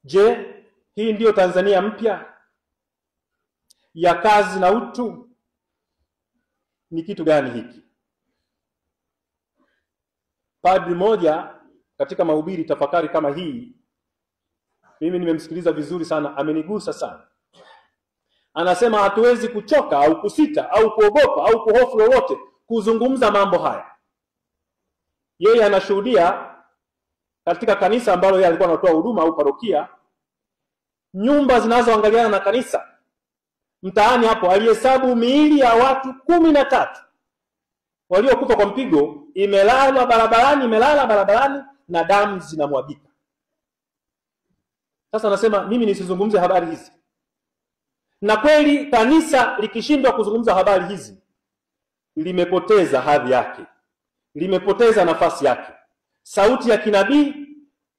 Je, hii ndiyo Tanzania mpya ya kazi na utu? Ni kitu gani hiki? Padri moja katika mahubiri tafakari kama hii, mimi nimemsikiliza vizuri sana, amenigusa sana. Anasema hatuwezi kuchoka au kusita au kuogopa au kuhofu lolote kuzungumza mambo haya. Yeye anashuhudia katika kanisa ambalo yeye alikuwa anatoa huduma au parokia, nyumba zinazoangaliana na kanisa. Mtaani hapo alihesabu miili ya watu 13 waliokufa kwa mpigo, imelala barabarani na damu zinamwagika. Sasa anasema mimi nisizungumze habari hizi. Na kweli kanisa likishindwa kuzungumza habari hizi, limepoteza hadhi yake, limepoteza nafasi yake. Sauti ya kinabii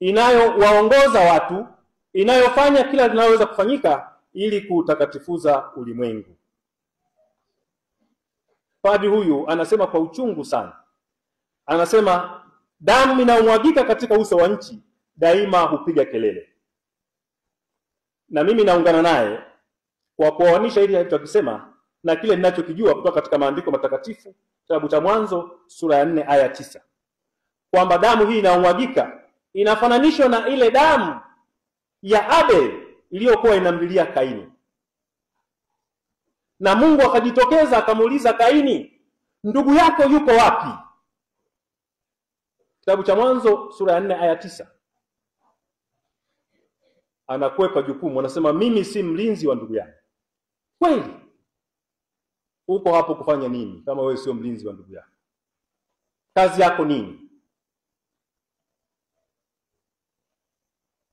inayowaongoza watu, inayofanya kila linaloweza kufanyika ili kuutakatifuza ulimwengu. Padri huyu anasema kwa uchungu sana. Anasema damu inayomwagika katika uso wa nchi daima hupiga kelele. Na mimi naungana naye kwa kuoanisha hili alichokisema na kile ninachokijua kutoka katika maandiko matakatifu, kitabu cha Mwanzo sura ya 4 aya 9. Kwamba damu hii inayomwagika inafananishwa na ile damu ya Abel iliyokuwa inamlilia Kaini. Na Mungu akajitokeza akamuuliza Kaini, ndugu yako yuko wapi? Kitabu cha Mwanzo sura ya 4 aya 9. Anakwepa jukumu, anasema mimi si mlinzi wa ndugu yangu. Kweli? Uko hapo kufanya nini kama wewe sio mlinzi wa ndugu yako? Kazi yako nini?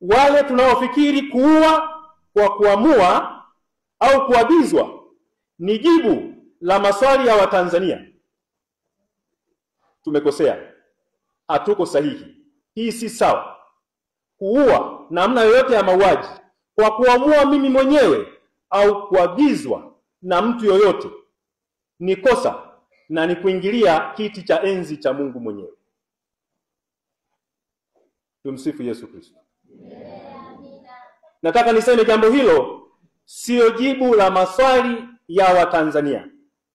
Wale tunaofikiri kuua kwa kuamua au kuagizwa ni jibu la maswali ya Watanzania. Tumekosea. Hatuko sahihi. Hii si sawa. Kuua namna yoyote ya mauaji kwa kuamua mimi mwenyewe au kuagizwa na mtu yoyote ni kosa na ni kuingilia kiti cha enzi cha Mungu mwenyewe. Tumsifu Yesu Kristo. Nataka niseme jambo hilo sio jibu la maswali ya Watanzania.